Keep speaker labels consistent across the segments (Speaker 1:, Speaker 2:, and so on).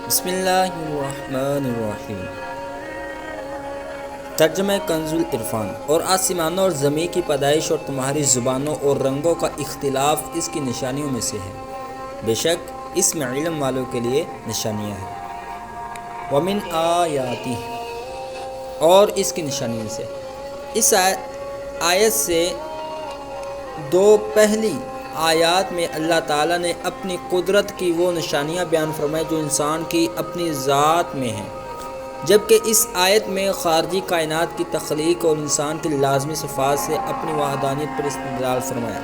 Speaker 1: بسم اللہ الرحمن الرحیم۔ ترجمہ کنز العرفان۔ اور آسمانوں اور زمین کی پیدائش اور تمہاری زبانوں اور رنگوں کا اختلاف اس کی نشانیوں میں سے ہے، بے شک اس میں علم والوں کے لیے نشانیاں ہیں۔ ومن آیاتی، اور اس کی نشانیوں سے، اس آیت سے دو پہلی آیات میں اللہ تعالیٰ نے اپنی قدرت کی وہ نشانیاں بیان فرمائی جو انسان کی اپنی ذات میں ہیں، جبکہ اس آیت میں خارجی کائنات کی تخلیق اور انسان کی لازمی صفات سے اپنی وحدانیت پر استدلال فرمایا۔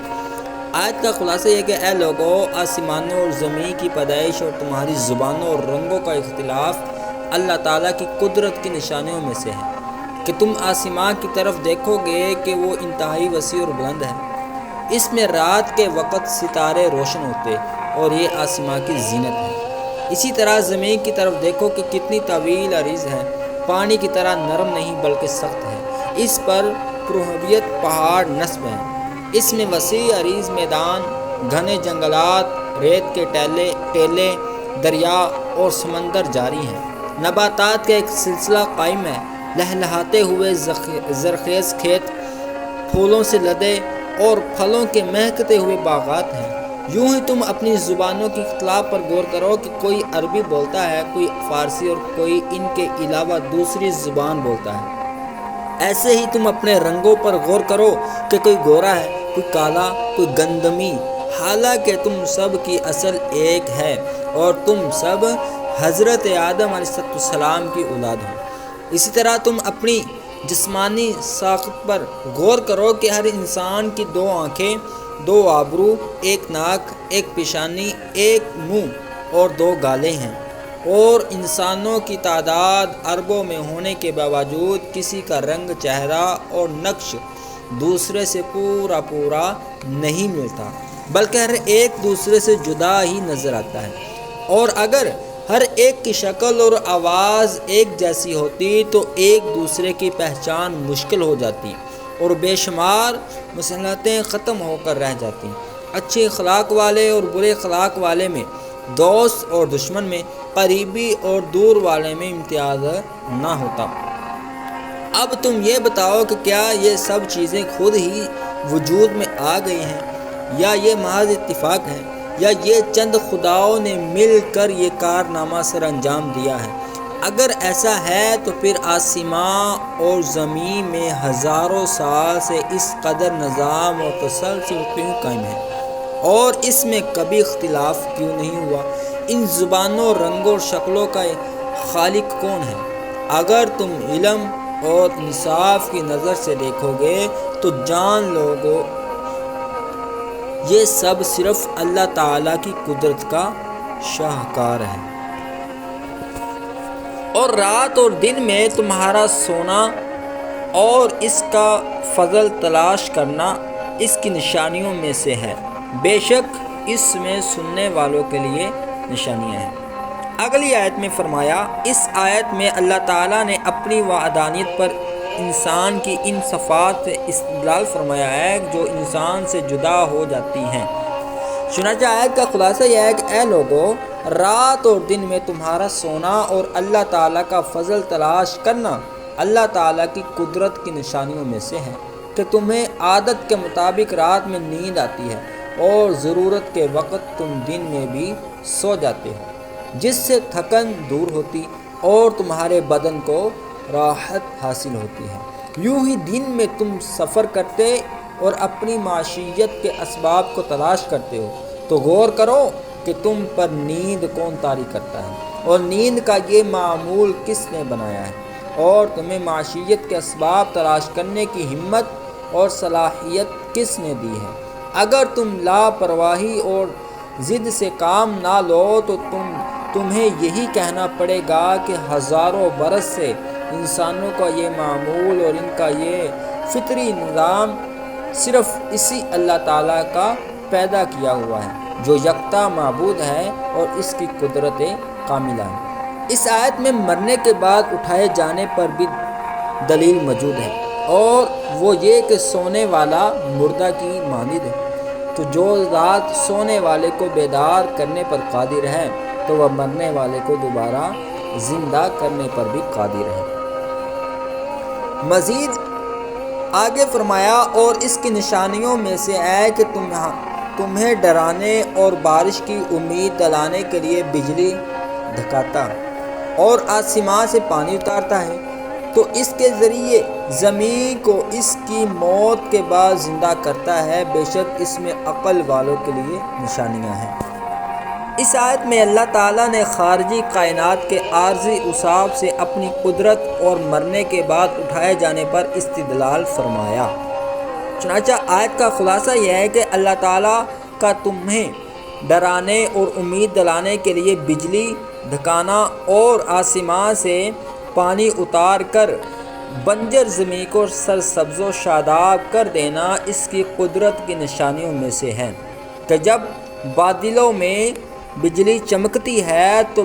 Speaker 1: آیت کا خلاصہ یہ کہ اے لوگو، آسمانوں اور زمین کی پیدائش اور تمہاری زبانوں اور رنگوں کا اختلاف اللہ تعالیٰ کی قدرت کی نشانیوں میں سے ہے کہ تم آسمان کی طرف دیکھو گے کہ وہ انتہائی وسیع اور بلند ہے۔ اس میں رات کے وقت ستارے روشن ہوتے اور یہ آسمان کی زینت ہے۔ اسی طرح زمین کی طرف دیکھو کہ کتنی طویل عریض ہے، پانی کی طرح نرم نہیں بلکہ سخت ہے۔ اس پر پرہویت پہاڑ نصب ہیں۔ اس میں وسیع عریض میدان، گھنے جنگلات، ریت کے ٹیلے، دریا اور سمندر جاری ہیں۔ نباتات کا ایک سلسلہ قائم ہے۔ لہلہاتے ہوئے زرخیز کھیت، پھولوں سے لدے اور پھلوں کے مہکتے ہوئے باغات ہیں۔ یوں ہی تم اپنی زبانوں کی اختلاف پر غور کرو کہ کوئی عربی بولتا ہے، کوئی فارسی اور کوئی ان کے علاوہ دوسری زبان بولتا ہے۔ ایسے ہی تم اپنے رنگوں پر غور کرو کہ کوئی گورا ہے، کوئی کالا، کوئی گندمی، حالانکہ تم سب کی اصل ایک ہے اور تم سب حضرت آدم علیہ السلام کی اولاد ہو۔ اسی طرح تم اپنی جسمانی ساخت پر غور کرو کہ ہر انسان کی دو آنکھیں، دو ابرو، ایک ناک، ایک پیشانی، ایک منہ اور دو گالیں ہیں، اور انسانوں کی تعداد اربوں میں ہونے کے باوجود کسی کا رنگ، چہرہ اور نقش دوسرے سے پورا نہیں ملتا، بلکہ ہر ایک دوسرے سے جدا ہی نظر آتا ہے۔ اور اگر ہر ایک کی شکل اور آواز ایک جیسی ہوتی تو ایک دوسرے کی پہچان مشکل ہو جاتی اور بے شمار مصالحتیں ختم ہو کر رہ جاتی۔ اچھے اخلاق والے اور برے اخلاق والے میں، دوست اور دشمن میں، قریبی اور دور والے میں امتیاز نہ ہوتا۔ اب تم یہ بتاؤ کہ کیا یہ سب چیزیں خود ہی وجود میں آ گئی ہیں، یا یہ محض اتفاق ہے، یا یہ چند خداؤں نے مل کر یہ کارنامہ سر انجام دیا ہے؟ اگر ایسا ہے تو پھر آسمان اور زمین میں ہزاروں سال سے اس قدر نظام اور تسلسل کیوں قائم ہے، اور اس میں کبھی اختلاف کیوں نہیں ہوا؟ ان زبانوں، رنگوں اور شکلوں کا خالق کون ہے؟ اگر تم علم اور انصاف کی نظر سے دیکھو گے تو جان لوگو یہ سب صرف اللہ تعالیٰ کی قدرت کا شاہکار ہے۔ اور رات اور دن میں تمہارا سونا اور اس کا فضل تلاش کرنا اس کی نشانیوں میں سے ہے، بے شک اس میں سننے والوں کے لیے نشانیاں ہیں۔ اگلی آیت میں فرمایا، اس آیت میں اللہ تعالیٰ نے اپنی وحدانیت پر انسان کی ان صفات سے استدلال فرمایا ہے جو انسان سے جدا ہو جاتی ہیں۔ چنانچہ آیت کا خلاصہ یہ ہے کہ اے لوگو، رات اور دن میں تمہارا سونا اور اللہ تعالیٰ کا فضل تلاش کرنا اللہ تعالیٰ کی قدرت کی نشانیوں میں سے ہے کہ تمہیں عادت کے مطابق رات میں نیند آتی ہے اور ضرورت کے وقت تم دن میں بھی سو جاتے ہو، جس سے تھکن دور ہوتی اور تمہارے بدن کو راحت حاصل ہوتی ہے۔ یوں ہی دن میں تم سفر کرتے اور اپنی معیشت کے اسباب کو تلاش کرتے ہو، تو غور کرو کہ تم پر نیند کون طاری کرتا ہے اور نیند کا یہ معمول کس نے بنایا ہے، اور تمہیں معیشت کے اسباب تلاش کرنے کی ہمت اور صلاحیت کس نے دی ہے۔ اگر تم لاپرواہی اور ضد سے کام نہ لو تو تمہیں یہی کہنا پڑے گا کہ ہزاروں برس سے انسانوں کا یہ معمول اور ان کا یہ فطری نظام صرف اسی اللہ تعالیٰ کا پیدا کیا ہوا ہے جو یکتا معبود ہے اور اس کی قدرت کاملہ ہے۔ اس آیت میں مرنے کے بعد اٹھائے جانے پر بھی دلیل موجود ہے، اور وہ یہ کہ سونے والا مردہ کی مانند ہے، تو جو ذات سونے والے کو بیدار کرنے پر قادر ہے تو وہ مرنے والے کو دوبارہ زندہ کرنے پر بھی قادر ہے۔ مزید آگے فرمایا اور اس کی نشانیوں میں سے ہے کہ تمہیں ڈرانے اور بارش کی امید دلانے کے لیے بجلی دھکاتا اور آسمان سے پانی اتارتا ہے، تو اس کے ذریعے زمین کو اس کی موت کے بعد زندہ کرتا ہے۔ بے شک اس میں عقل والوں کے لیے نشانیاں ہیں۔ اس آیت میں اللہ تعالیٰ نے خارجی کائنات کے عارضی اصحاب سے اپنی قدرت اور مرنے کے بعد اٹھائے جانے پر استدلال فرمایا۔ چنانچہ آیت کا خلاصہ یہ ہے کہ اللہ تعالیٰ کا تمہیں ڈرانے اور امید دلانے کے لیے بجلی دھکانا اور آسمان سے پانی اتار کر بنجر زمین کو سرسبز و شاداب کر دینا اس کی قدرت کی نشانیوں میں سے ہے کہ جب بادلوں میں بجلی چمکتی ہے تو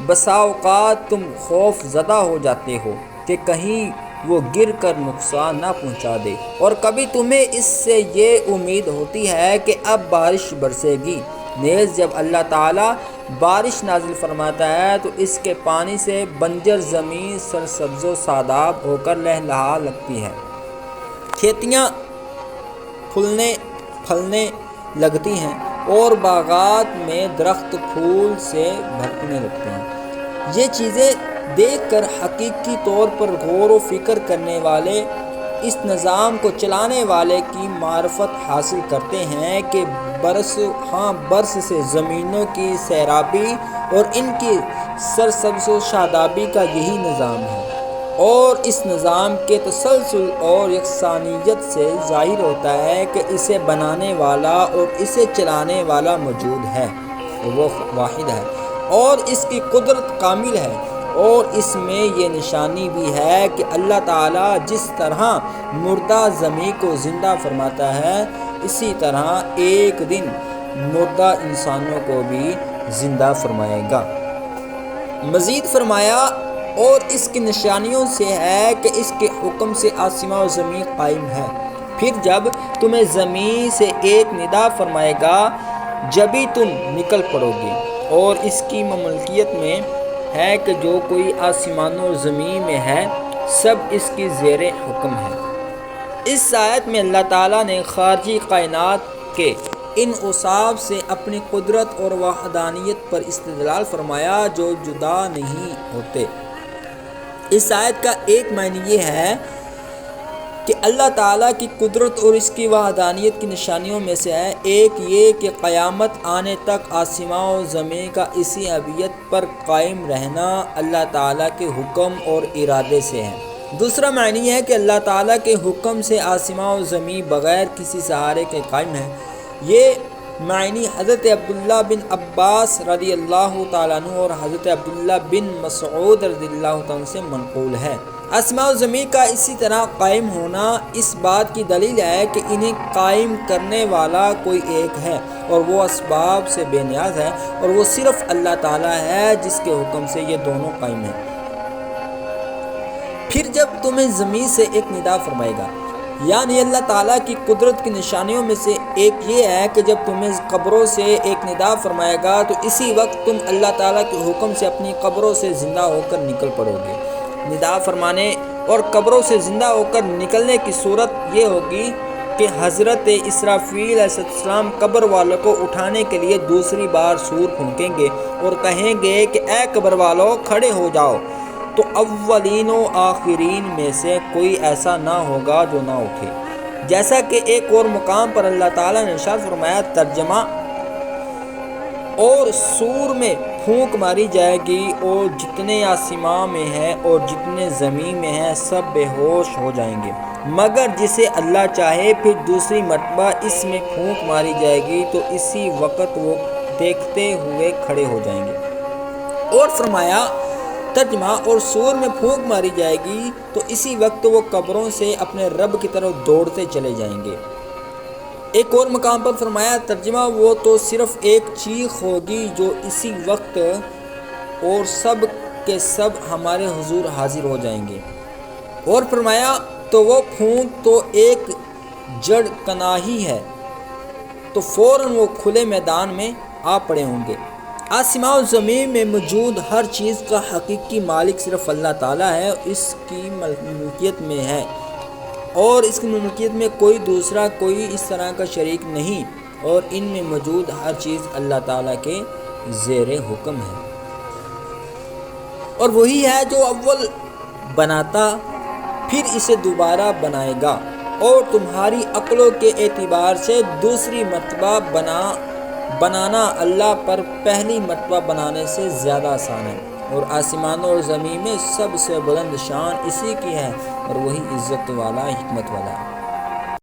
Speaker 1: بسا اوقات تم خوف زدہ ہو جاتے ہو کہ کہیں وہ گر کر نقصان نہ پہنچا دے، اور کبھی تمہیں اس سے یہ امید ہوتی ہے کہ اب بارش برسے گی۔ نیز جب اللہ تعالیٰ بارش نازل فرماتا ہے تو اس کے پانی سے بنجر زمین سرسبز و شاداب ہو کر لہلہا لگتی ہے، کھیتیاں پھولنے پھلنے لگتی ہیں اور باغات میں درخت پھول سے بھرکنے لگتے ہیں۔ یہ چیزیں دیکھ کر حقیقی طور پر غور و فکر کرنے والے اس نظام کو چلانے والے کی معرفت حاصل کرتے ہیں کہ برس سے زمینوں کی سیرابی اور ان کی سرسبز و شادابی کا یہی نظام ہے، اور اس نظام کے تسلسل اور یکسانیت سے ظاہر ہوتا ہے کہ اسے بنانے والا اور اسے چلانے والا موجود ہے، وہ واحد ہے اور اس کی قدرت کامل ہے۔ اور اس میں یہ نشانی بھی ہے کہ اللہ تعالیٰ جس طرح مردہ زمین کو زندہ فرماتا ہے، اسی طرح ایک دن مردہ انسانوں کو بھی زندہ فرمائے گا۔ مزید فرمایا اور اس کی نشانیوں سے ہے کہ اس کے حکم سے آسمان و زمین قائم ہے، پھر جب تمہیں زمین سے ایک ندا فرمائے گا جبھی تم نکل پڑو گے، اور اس کی مملکیت میں ہے کہ جو کوئی آسمانوں اور زمین میں ہے سب اس کی زیر حکم ہے۔ اس آیت میں اللہ تعالیٰ نے خارجی کائنات کے ان اوصاف سے اپنی قدرت اور وحدانیت پر استدلال فرمایا جو جدا نہیں ہوتے۔ اس آیت کا ایک معنی یہ ہے کہ اللہ تعالیٰ کی قدرت اور اس کی وحدانیت کی نشانیوں میں سے ہے ایک یہ کہ قیامت آنے تک آسمان و زمین کا اسی ابدیت پر قائم رہنا اللہ تعالیٰ کے حکم اور ارادے سے ہے۔ دوسرا معنی ہے کہ اللہ تعالیٰ کے حکم سے آسمان و زمین بغیر کسی سہارے کے قائم ہے۔ یہ معنی حضرت عبداللہ بن عباس رضی اللہ تعالیٰ عنہ اور حضرت عبداللہ بن مسعود رضی اللہ تعالیٰ عنہ سے منقول ہے۔ آسمان و زمین کا اسی طرح قائم ہونا اس بات کی دلیل ہے کہ انہیں قائم کرنے والا کوئی ایک ہے اور وہ اسباب سے بے نیاز ہے، اور وہ صرف اللہ تعالیٰ ہے جس کے حکم سے یہ دونوں قائم ہیں۔ پھر جب تمہیں زمین سے ایک ندا فرمائے گا، یعنی اللہ تعالیٰ کی قدرت کی نشانیوں میں سے ایک یہ ہے کہ جب تمہیں قبروں سے ایک ندا فرمائے گا تو اسی وقت تم اللہ تعالیٰ کے حکم سے اپنی قبروں سے زندہ ہو کر نکل پڑو گے۔ ندا فرمانے اور قبروں سے زندہ ہو کر نکلنے کی صورت یہ ہوگی کہ حضرت اسرافیل علیہ السلام قبر والوں کو اٹھانے کے لیے دوسری بار سور پھونکیں گے اور کہیں گے کہ اے قبر والوں کھڑے ہو جاؤ، تو اولین و آخرین میں سے کوئی ایسا نہ ہوگا جو نہ اٹھے۔ جیسا کہ ایک اور مقام پر اللہ تعالیٰ نے ارشاد فرمایا، ترجمہ، اور سور میں پھونک ماری جائے گی اور جتنے آسمان میں ہیں اور جتنے زمین میں ہیں سب بے ہوش ہو جائیں گے مگر جسے اللہ چاہے، پھر دوسری مرتبہ اس میں پھونک ماری جائے گی تو اسی وقت وہ دیکھتے ہوئے کھڑے ہو جائیں گے۔ اور فرمایا ترجمہ، اور سور میں پھونک ماری جائے گی تو اسی وقت وہ قبروں سے اپنے رب کی طرف دوڑتے چلے جائیں گے۔ ایک اور مقام پر فرمایا ترجمہ، وہ تو صرف ایک چیخ ہوگی جو اسی وقت اور سب کے سب ہمارے حضور حاضر ہو جائیں گے۔ اور فرمایا تو وہ پھونک تو ایک جڑ کناہی ہے، تو فوراً وہ کھلے میدان میں آ پڑے ہوں گے۔ آسمان و زمین میں موجود ہر چیز کا حقیقی مالک صرف اللہ تعالیٰ ہے، اس کی ملکیت میں ہے، اور اس کی ملکیت میں کوئی دوسرا کوئی اس طرح کا شریک نہیں، اور ان میں موجود ہر چیز اللہ تعالیٰ کے زیر حکم ہے، اور وہی ہے جو اول بناتا پھر اسے دوبارہ بنائے گا، اور تمہاری عقلوں کے اعتبار سے دوسری مرتبہ بنانا اللہ پر پہلی مرتبہ بنانے سے زیادہ آسان ہے، اور آسمانوں اور زمین میں سب سے بلند شان اسی کی ہے، اور وہی عزت والا حکمت والا ہے۔